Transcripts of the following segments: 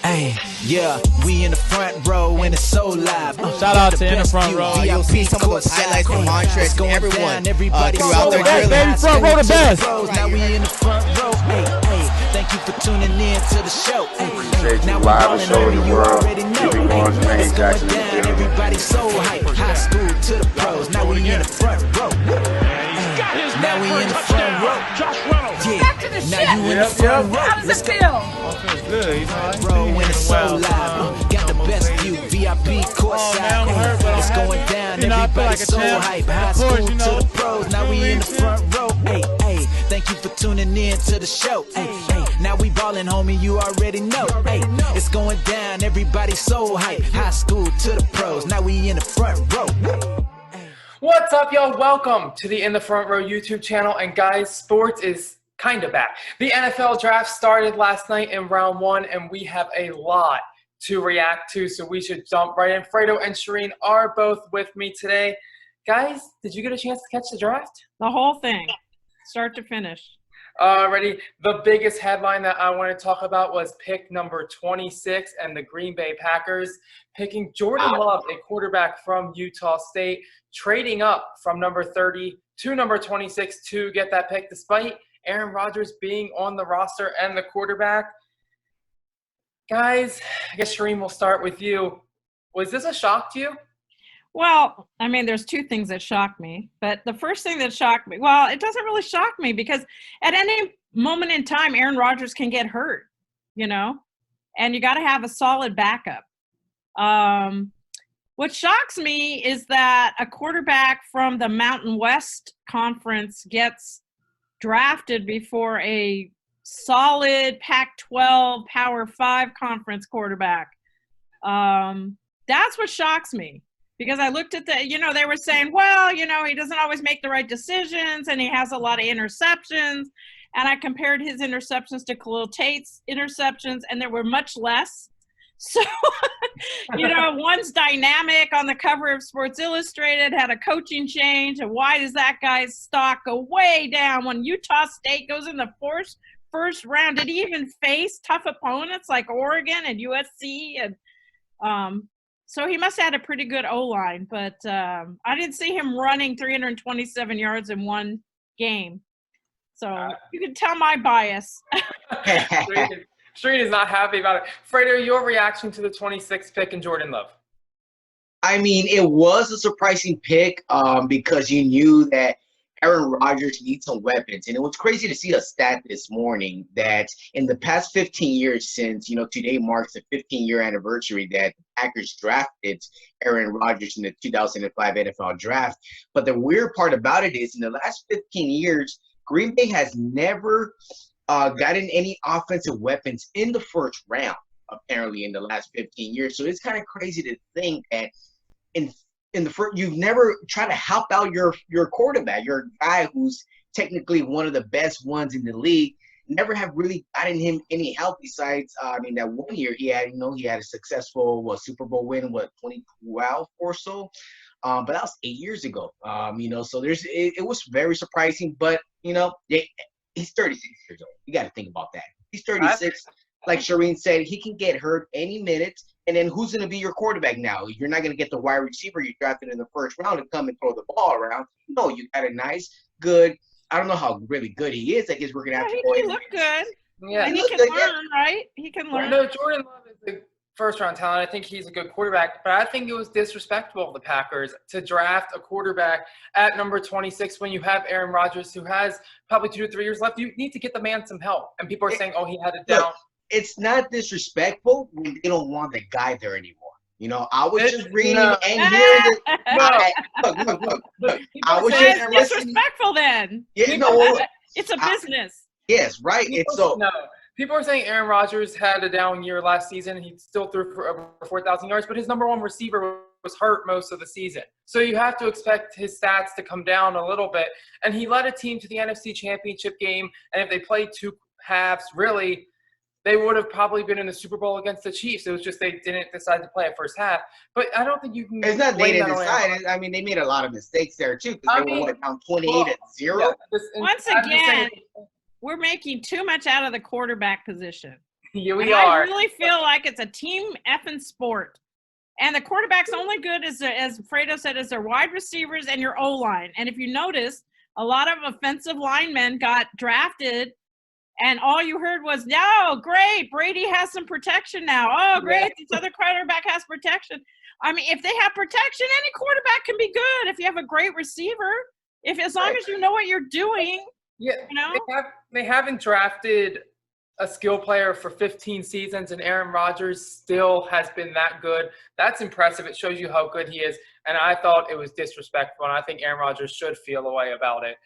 Hey, yeah, we in the front row and it's so live. Shout out to in the front row. You'll see some of those highlights from Montrez and everyone throughout their Hey, drilling. baby, front row the best. Now we in the front row. Hey, hey, thank you for tuning in to the show. Appreciate Now you we live ballin' and showing on the you world. already know. Keeping going, Jermaine It's going Jackson in the down, building. everybody so hype. High school to the pros. Now we in the front row. Now we in the front row. Yeah, now you in the front row. How does it feel? Feels good, you know. Row and it's so live. Got the best view, VIP courtside. It's going down, everybody so hype. High school to the pros, now we in the front row. Hey, hey, thank you for tuning in to the show. Hey, hey, now we ballin', homie, you already know. Hey, it's going down, everybody so hype. High school to the pros, now we in the front row. What's up, y'all? Welcome to the In the Front Row YouTube channel. And guys, sports is kind of back. The NFL draft started last night in round one, and we have a lot to react to, so we should jump right in. Fredo and Shereen are both with me today. Guys, did you get a chance to catch the draft? The whole thing, start to finish. Alrighty, the biggest headline that I want to talk about was pick number 26 and the Green Bay Packers picking Jordan Love, a quarterback from Utah State, trading up from number 30 to number 26 to get that pick, despite Aaron Rodgers being on the roster and the quarterback. Guys, I guess Shereen, will start with you. Was this a shock to you? Well, I mean, there's two things that shocked me. But the first thing that shocked me, well, it doesn't really shock me because at any moment in time, Aaron Rodgers can get hurt, you know, and you got to have a solid backup. What shocks me is that a quarterback from the Mountain West Conference gets drafted before a solid Pac-12 Power 5 conference quarterback. That's what shocks me, because I looked at the, you know, they were saying, well, you know, he doesn't always make the right decisions and he has a lot of interceptions. And I compared his interceptions to Khalil Tate's interceptions, and there were much less. So, you know, one's dynamic on the cover of Sports Illustrated, had a coaching change, and why does that guy's stock go way down when Utah State goes in the first round? Did he even face tough opponents like Oregon and USC? And so he must have had a pretty good O-line, but I didn't see him running 327 yards in one game. So you can tell my bias. Shereen is not happy about it. Fredo, your reaction to the 26th pick and Jordan Love? I mean, it was a surprising pick because you knew that Aaron Rodgers needs some weapons. And it was crazy to see a stat this morning that in the past 15 years since, you know, today marks the 15-year anniversary that the Packers drafted Aaron Rodgers in the 2005 NFL draft. But the weird part about it is in the last 15 years, Green Bay has never gotten any offensive weapons in the first round, apparently, in the last 15 years. So it's kind of crazy to think that in the first, you've never tried to help out your quarterback, your guy who's technically one of the best ones in the league. Never have really gotten him any help besides, I mean, that one year he had, you know, he had a successful Super Bowl win, 2012 or so. But that was 8 years ago. You know, so it was very surprising. But you know, he's 36 years old. You got to think about that. He's 36. Like Shereen said, he can get hurt any minute. And then who's going to be your quarterback now? You're not going to get the wide receiver you drafted in the first round to come and throw the ball around. No, you got a nice, good. I don't know how really good he is. I guess we're going to have to go. He looked good. Yeah, and he can learn, right? He can learn. No, Jordan Love is a first-round talent. I think he's a good quarterback. But I think it was disrespectful of the Packers to draft a quarterback at number 26 when you have Aaron Rodgers, who has probably 2 to 3 years left. You need to get the man some help. And people are saying, oh, he had it down. It's not disrespectful when they don't want the guy there anymore. You know, I was just reading and hearing it. Look. I was just disrespectful then. Yeah, no, it's a business. Yes, right. People are saying Aaron Rodgers had a down year last season. He still threw for over 4,000 yards, but his number one receiver was hurt most of the season. So you have to expect his stats to come down a little bit. And he led a team to the NFC Championship game. And if they played two halves, really, they would have probably been in the Super Bowl against the Chiefs. It was just they didn't decide to play at first half. But I don't think you can. It's not they didn't decide. I mean, they made a lot of mistakes there too because they were down 28-0. Once again, we're making too much out of the quarterback position. Yeah, we and are. I really feel like it's a team effing sport. And the quarterback's only good as Fredo said, is their wide receivers and your O-line. And if you notice, a lot of offensive linemen got drafted, and all you heard was, "No, great, Brady has some protection now. Oh, great, this other quarterback has protection." I mean, if they have protection, any quarterback can be good. If you have a great receiver, as long as you know what you're doing, Yeah, you know. they haven't drafted a skill player for 15 seasons, and Aaron Rodgers still has been that good. That's impressive. It shows you how good he is. And I thought it was disrespectful, and I think Aaron Rodgers should feel a way about it.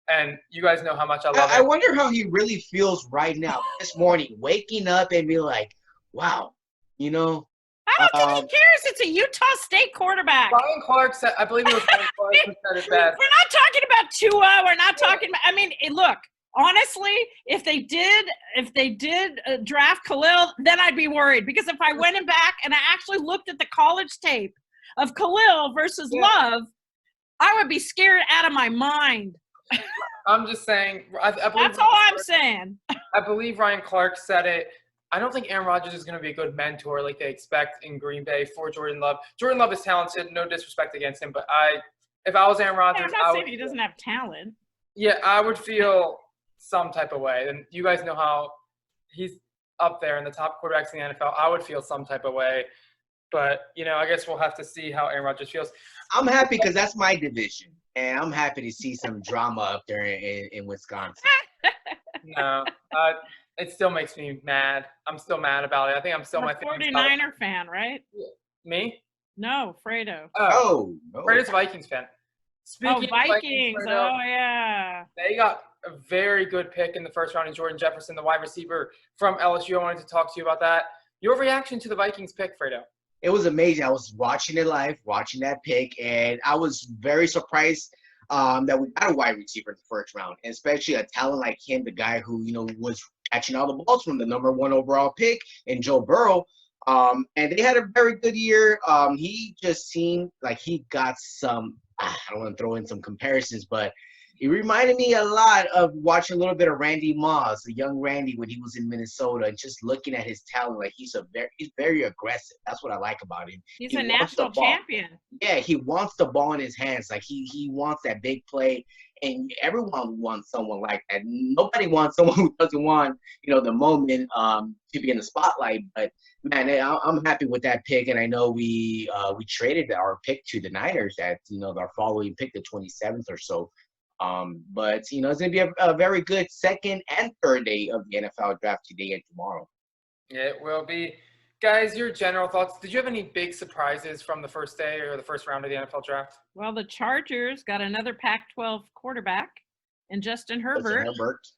And you guys know how much I love I it. wonder how he really feels right now, this morning, waking up and be like, wow, you know. I don't think he cares. It's a Utah State quarterback. Ryan Clark said, I believe it was Ryan Clark who said it best. We're not talking about Tua. We're not talking about, I mean, look, honestly, if they did draft Khalil, then I'd be worried. Because if I went back and I actually looked at the college tape of Khalil versus Love, I would be scared out of my mind. I'm just saying. I believe that's all I'm saying. I believe Ryan Clark said it. I don't think Aaron Rodgers is going to be a good mentor like they expect in Green Bay for Jordan Love. Jordan Love is talented. No disrespect against him, but if I was Aaron Rodgers, I'm not saying he doesn't have talent. Yeah, I would feel some type of way. And you guys know how he's up there in the top quarterbacks in the NFL. I would feel some type of way. But, I guess we'll have to see how Aaron Rodgers feels. I'm happy because that's my division. And I'm happy to see some drama up there in Wisconsin. No, it still makes me mad. I'm still mad about it. I think I'm still You're my 49er fan, right? Me? No, Fredo. Oh, no. Fredo's a Vikings fan. Speaking Vikings. Fredo, Oh, yeah. They got a very good pick in the first round in Jordan Jefferson, the wide receiver from LSU. I wanted to talk to you about that. Your reaction to the Vikings pick, Fredo? It was amazing. I was watching it live, watching that pick, and I was very surprised that we got a wide receiver in the first round, and especially a talent like him, the guy who, was catching all the balls from the number 1 overall pick in Joe Burrow. And they had a very good year. He just seemed like he got some, I don't want to throw in some comparisons, but he reminded me a lot of watching a little bit of Randy Moss, the young Randy, when he was in Minnesota, and just looking at his talent. Like he's very aggressive. That's what I like about him. He's a national champion. Yeah, he wants the ball in his hands. Like he wants that big play, and everyone wants someone like that. Nobody wants someone who doesn't want, the moment to be in the spotlight. But man, I'm happy with that pick, and I know we traded our pick to the Niners at our following pick, the 27th or so. But it's going to be a very good second and third day of the NFL draft today and tomorrow. Yeah, it will be. Guys, your general thoughts. Did you have any big surprises from the first day or the first round of the NFL draft? Well, the Chargers got another Pac-12 quarterback in Justin Herbert.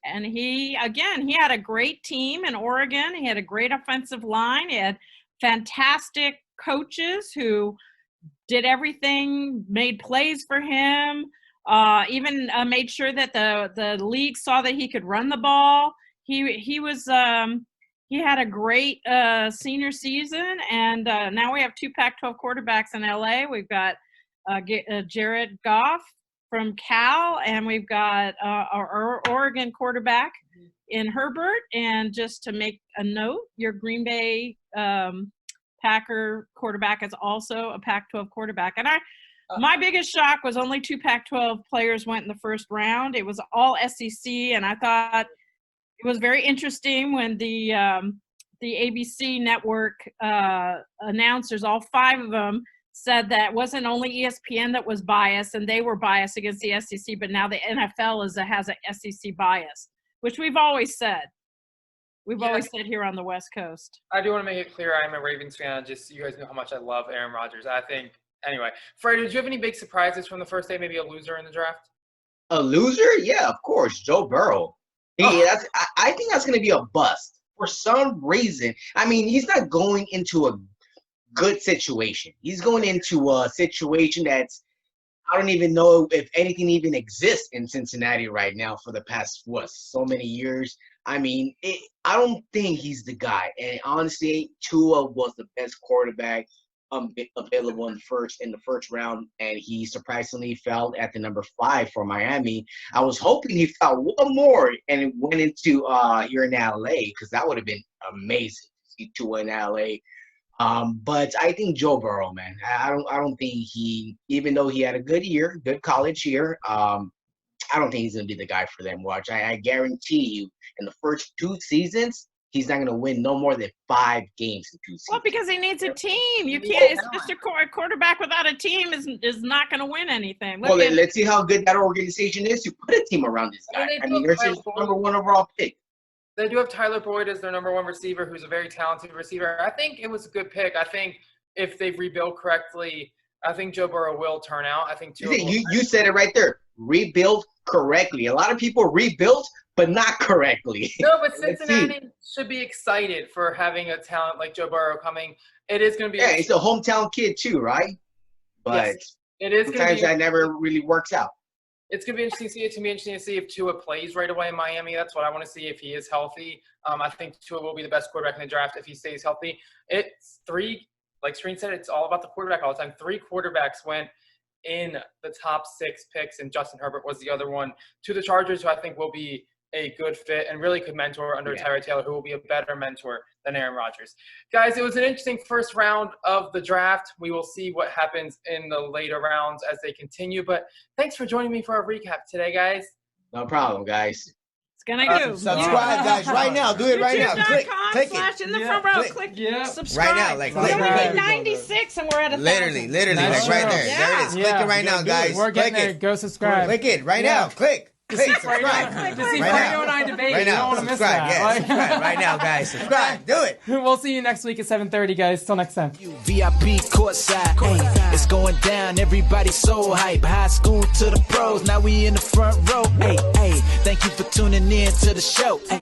And he had a great team in Oregon. He had a great offensive line. He had fantastic coaches who did everything, made plays for him. Even made sure that the league saw that he could run the ball. He had a great senior season, and now we have 2 Pac-12 quarterbacks in LA. We've got Jared Goff from Cal, and we've got our Oregon quarterback in Herbert. And just to make a note, your Green Bay Packer quarterback is also a Pac-12 quarterback. And my biggest shock was only 2 Pac-12 players went in the first round. It was all SEC, and I thought it was very interesting when the ABC network announcers, all 5 of them, said that it wasn't only ESPN that was biased, and they were biased against the SEC, but now the NFL has an SEC bias, which we've always said. We've always said here on the West Coast. I do want to make it clear I'm a Ravens fan. Just you guys know how much I love Aaron Rodgers. Anyway, Fredo, did you have any big surprises from the first day? Maybe a loser in the draft? A loser? Yeah, of course. Joe Burrow. I think that's going to be a bust for some reason. I mean, he's not going into a good situation. He's going into a situation that's, I don't even know if anything even exists in Cincinnati right now for the past, so many years. I mean, I don't think he's the guy. And honestly, Tua was the best quarterback available in the first round, and he surprisingly fell at the number 5 for Miami. I was hoping he fell one more and it went into here in LA, because that would have been amazing to see Tua in LA. But I think Joe Burrow, man, I don't think he, even though he had a good year, good college year, I don't think he's going to be the guy for them. Watch, I guarantee you, in the first 2 seasons, he's not going to win no more than 5 games in 2 seasons. Well, because he needs a team. You can't. It's just a quarterback without a team is not going to win anything. Let's see how good that organization is to put a team around this guy. I mean, there's his number 1 overall pick. They do have Tyler Boyd as their number 1 receiver, who's a very talented receiver. I think it was a good pick. I think if they rebuild correctly, I think Joe Burrow will turn out. I think you said it right there. Rebuild correctly. A lot of people rebuilt, but not correctly. No, but Cincinnati should be excited for having a talent like Joe Burrow coming. It is going to be. Yeah, he's a hometown kid too, right? But yes, it is. Sometimes that never really works out. It's going to be interesting to see. It's going to be interesting to see if Tua plays right away in Miami. That's what I want to see, if he is healthy. I think Tua will be the best quarterback in the draft if he stays healthy. It's 3, like Shereen said, it's all about the quarterback all the time. 3 quarterbacks went in the top 6 picks, and Justin Herbert was the other one, to the Chargers, who I think will be a good fit and really could mentor under Tyrod Taylor, who will be a better mentor than Aaron Rodgers. Guys, it was an interesting first round of the draft. We will see what happens in the later rounds as they continue. But thanks for joining me for our recap today, guys. No problem, guys. It's gonna go. Subscribe, guys, right now. Do it right now. Click YouTube.com/in it. the front row. Click. Subscribe. Right now, like we only need 96, and we're at 1,000. Literally, That's like right true. there. There it is. Click it right now, guys. We're getting Click there. it. Go subscribe. Click it right now. Click. Subscribe. To see Right Fredo now. and I debate. Right You don't now. want to miss Subscribe. that. Yeah, subscribe right now, guys. Subscribe. Do it. We'll see you next week at 7:30, guys. Till next time. VIP courtside, hey, it's going down. Everybody so hype. High school to the pros. Now we in the front row. Hey, hey, thank you for tuning in to the show. Hey.